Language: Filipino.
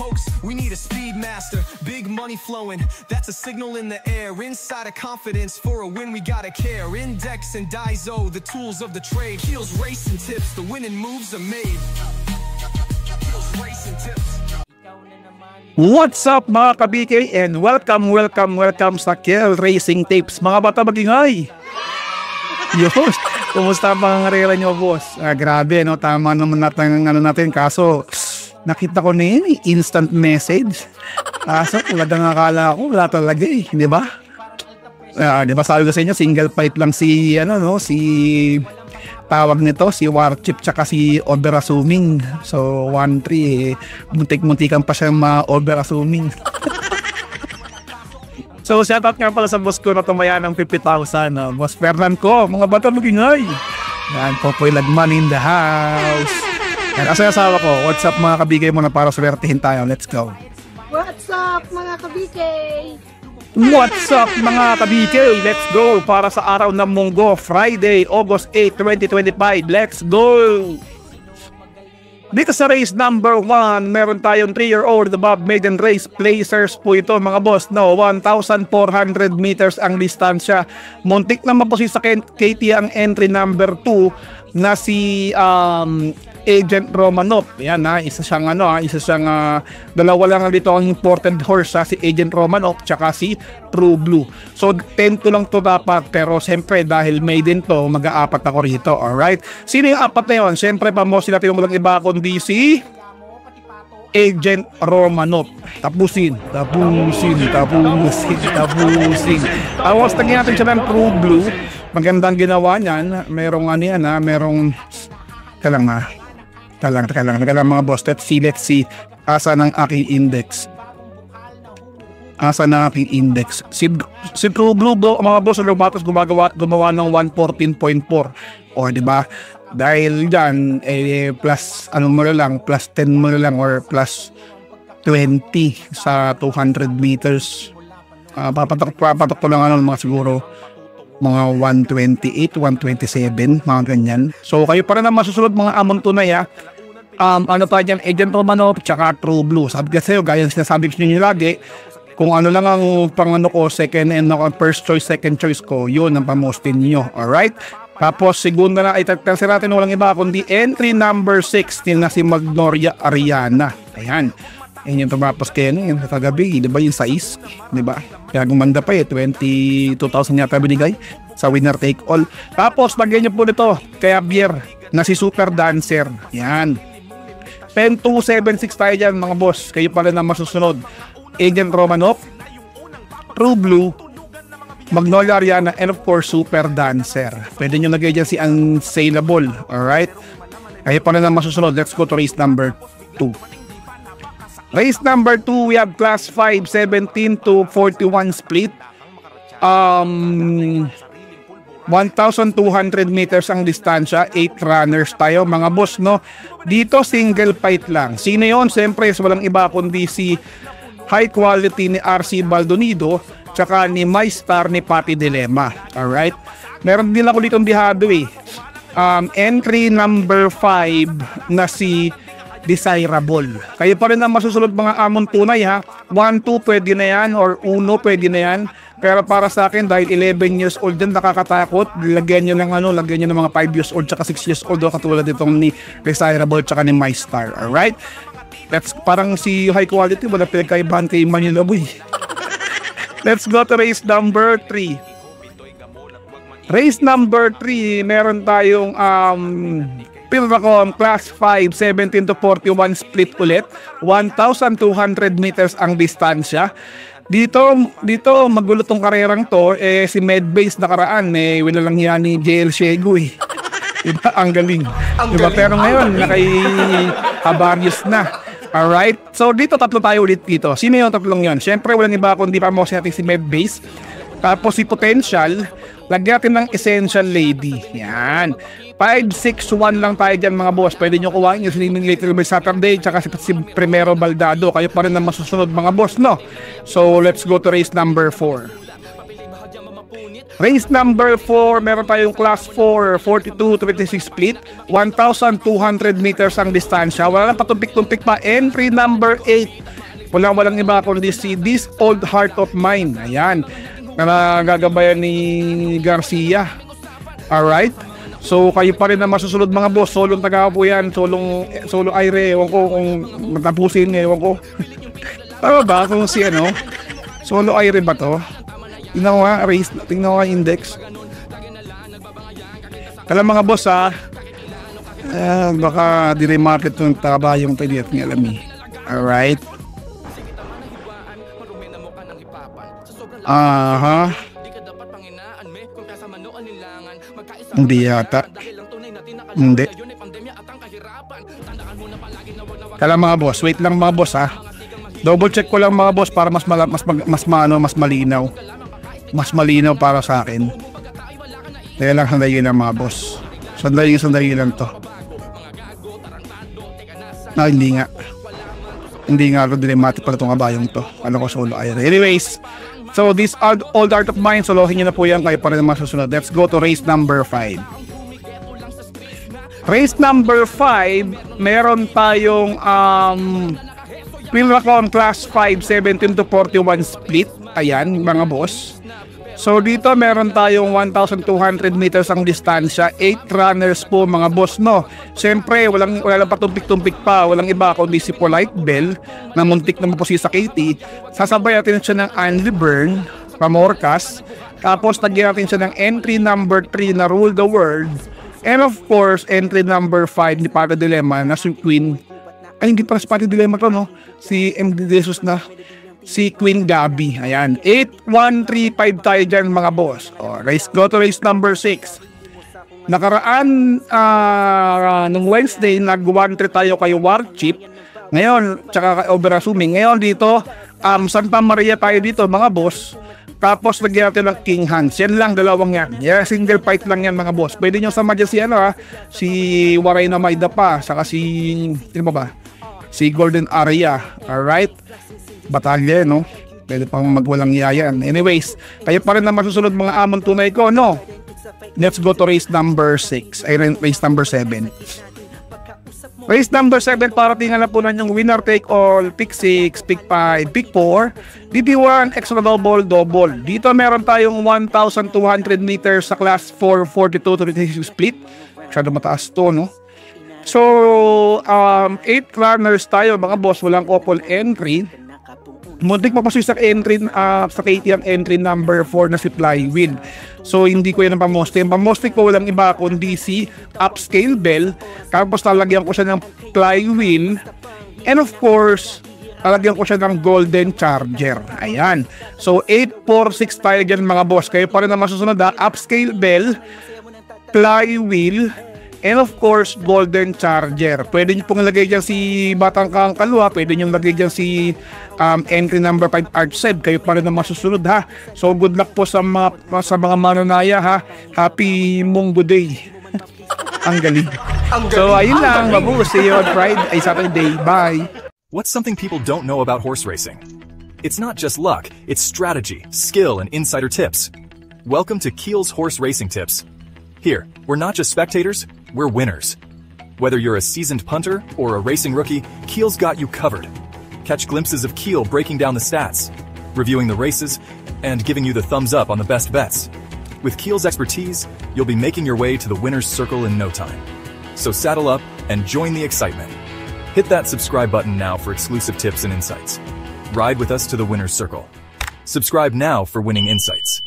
hoax, we need a speed master. Big money flowing, that's a signal in the air. Inside of confidence, for a win we gotta care. Index and Daiso, the tools of the trade. Heels, racing tips, the winning moves are made. Heels, racing tips. What's up mga ka-BK and welcome sa Kel Racing Tips. Mga bata magingay. Yo host, kumusta mga karera nyo boss? Grabe no, tama naman natin kaso nakita ko na yun, instant message. Kaso wala nang akala ko, wala talaga di ba? Di ba sabi ko sa inyo, single fight lang si si tawag nito, si Warchip tsaka si over-assuming. So 1-3 muntik-muntikan pa siyang ma-over-assuming. So shoutout nga pala sa boss ko na tumaya ng 50,000, Boss Fernan ko, mga bata magingay. Yan, Popoy Lagman in the house. Yan, asawa ko, what's up mga kabigay mo na para swertihin tayo, let's go. What's up mga kabigay? What's up mga ka-BK? Let's go para sa araw ng Munggo, Friday, August 8, 2025. Let's go! Dito sa race number 1, meron tayong 3-year-old above maiden race placers po ito mga boss. No, 1,400 meters ang distansya. Muntik na maposi sa KT ang entry number 2 na si Agent Romanov. Yan isa siyang dalawa lang dito ang important horse si Agent Romanov tsaka si True Blue. So 10 to lang to dapat, pero siyempre dahil maiden to, mag-aapat ako rito. Alright? Sino yung apat na yun? Siyempre pamosin natin walang iba kundi si Agent Romanov. Tapusin. Tapos tagyan natin siya ng True Blue. Magandang ginawa niyan. Merong merong Teka lang mga boss. Let's see. Asa ng aking index. Si True Blue mga boss, lumatas gumawa ng 114.4. O diba? Dahil dyan, plus plus 10 mo lang or plus 20 sa 200 meters. Papatok ko lang mga siguro mga 128, 127, mga ganyan. So kayo pa rin ang masusunod mga amon tunay tayo dyan, Agent Romanov tsaka True Blue. Sabi kasi gaya sinasabi ko nyo lagi, kung ano lang ang second and first choice, second choice ko, yun ang pamostin nyo. Alright? Tapos segunda na, itatasi natin walang iba kundi entry number 6 na si Magnolia Ariana. Ayan. Yan yung tumapos kayo yung kagabi, di ba yung size? Di ba? Kaya gumanda pa 22,000 yata binigay sa winner take all. Tapos lagyan nyo po nito kaya Bier na si Super Dancer. Yan. 10,276 tayo dyan mga boss. Kayo pala na masusunod. Agent Romanov, True Blue, Magnolia Ariana, and of course Super Dancer. Pwede nyo lagay dyan si Unsaleable. Alright? Kayo pala na masusunod. Let's go to race number 2. Race number 2, we have class 5, 17 to 41 split. 1,200 meters ang distansya, 8 runners tayo mga boss, no? Dito single fight lang. Sino yon? Siyempre walang iba kundi si High Quality ni RC Baldonido tsaka ni My Star ni Patty Dilemma. Alright? Meron din ako ditong bihado entry number 5 na si Desirable. Kayo pa rin ang masusunod mga amon tunay 1-2 pwede na yan or 1 pwede na yan. Pero para sa akin dahil 11 years old din nakakatakot, lagyan nyo ng mga 5 years old tsaka 6 years old katulad itong ni Desirable tsaka ni My Star. Alright? That's parang si High Quality wala pinagkaibahan kay Manila Boy. Let's go to race number 3. Race number 3, meron tayong class 5, 17 to 41 split ulit. 1,200 meters ang distansya. Dito magulo tong karerang to. Si Medbase nakaraan wala lang yan ni JL Shego diba? Ang galing. Diba? Pero ngayon Habarius na. Alright? So dito tatlo tayo ulit dito. Sino yung tatlong yun? Siyempre walang iba kundi pa mo si Medbase. Tapos si Potential. Lagyan natin ng Essential Lady. Yan. 5-6-1 lang tayo dyan mga boss. Pwede nyo kuhain yung Slimming Little by Saturday tsaka si Primero Baldado. Kayo pa rin ang masusunod mga boss, no? So let's go to race number 4. Race number 4, meron tayong class 4, 42-26 split, 1,200 meters ang distansya. Wala lang patumpik-tumpik pa. Entry number 8 Walang iba kundi si This Old Heart of Mine. Ayan. Na gagabayan ni Garcia. Alright? So, kayo pa rin na masusunod mga boss. Solong taga po yan. Solo Aire. Ewan ko kung matapusin. Ewan ko. Tama ba? Kung si ano? Solo Aire ba to? Tingnan ko nga. Race. Tingnan ko nga index. Kala mga boss ha. Baka di-remarket yung tabayong tayo at ngalami. Alright. Aha. Hindi yata. Hindi. Kala mga boss, wait lang mga boss ha. Double check ko lang mga boss para mas malinaw. Mas malinaw para sa akin. Kaya lang sandali lang mga boss. Sandali lang to. Hindi nga. Hindi nga dramatic pala itong kabayong to. Ano ko solo Aire. Anyways, so this old art of mine, solohin nyo na po yan kayo para naman susunod. Let's go to race number 5. Race number 5, meron tayong Pilracon Class 5 17 to 41 split. Ayan mga boss. So dito meron tayong 1,200 meters ang distansya, 8 runners po mga boss, no. Siyempre wala lang patumpik-tumpik pa, walang iba kundi si Polite Bell na muntik na mapusi sa KT. Sasabay natin siya ng Anli Byrne, Pamorcas. Tapos tagyan natin siya ng entry number 3 na Rule the World. And of course, entry number 5 ni Pata Dilemma na si Queen. Ay hindi pa si Pata Dilemma to, no. Si MD Jesus na. Si Queen Gabi. Ayan. 8-1-3-5 tayo dyan mga boss. Go to race number 6. Nakaraan nung Wednesday, nag-1-3 tayo kay Warchip. Ngayon, tsaka kay Overassuming. Ngayon dito, Santa Maria tayo dito mga boss. Tapos lagyan natin ng King Hans. Yan lang, dalawang yan. Yeah, single fight lang yan mga boss. Pwede nyo sama dyan si si Waray na Maida pa. Saka si, sino ba? Si Golden Aria. Alright? Batalya, no? Pwede pang magwalang yayan. Anyways, kayo pa rin na masusunod mga amon tunay ko, no? Let's go to race number 6. Ay, race number 7. Race number 7, para tingnan na po na yung winner take all, pick 6, pick 5, pick 4, DP1, extra double. Dito meron tayong 1,200 meters sa class 4, 42 to 36 split. Masyado mataas to, no? So, 8 runners tayo mga boss, walang couple entry. Muntik mapasok sa entry sa KT ang entry number 4 na si Flywheel. So hindi ko yan ang pamostik. Ang pamostik ko walang iba kundi si Upscale Bell. Tapos talagyan ko siya ng Flywheel. And of course, talagyan ko siya ng Golden Charger. Ayan. So 8-4-6 tayo dyan mga boss. Kayo pa rin na masusunod ha. Upscale Bell, Flywheel, and of course, Golden Charger. Pwede nyo pong lagay dyan si Batang Kang Kalwa. Pwede nyo lagay dyan si entry number 5 Archseb. Kayo pa rin na masusunod ha. So good luck po sa mga manunaya ha. Happy Munggo Day. Ang galing. So ayun lang. Mabu. See you on Saturday. Bye. What's something people don't know about horse racing? It's not just luck. It's strategy, skill, and insider tips. Welcome to Keel's Horse Racing Tips. Here, we're not just spectators, we're winners. Whether you're a seasoned punter or a racing rookie, Keel's got you covered. Catch glimpses of Keel breaking down the stats, reviewing the races, and giving you the thumbs up on the best bets. With Keel's expertise, you'll be making your way to the winner's circle in no time. So saddle up and join the excitement. Hit that subscribe button now for exclusive tips and insights. Ride with us to the winner's circle. Subscribe now for winning insights.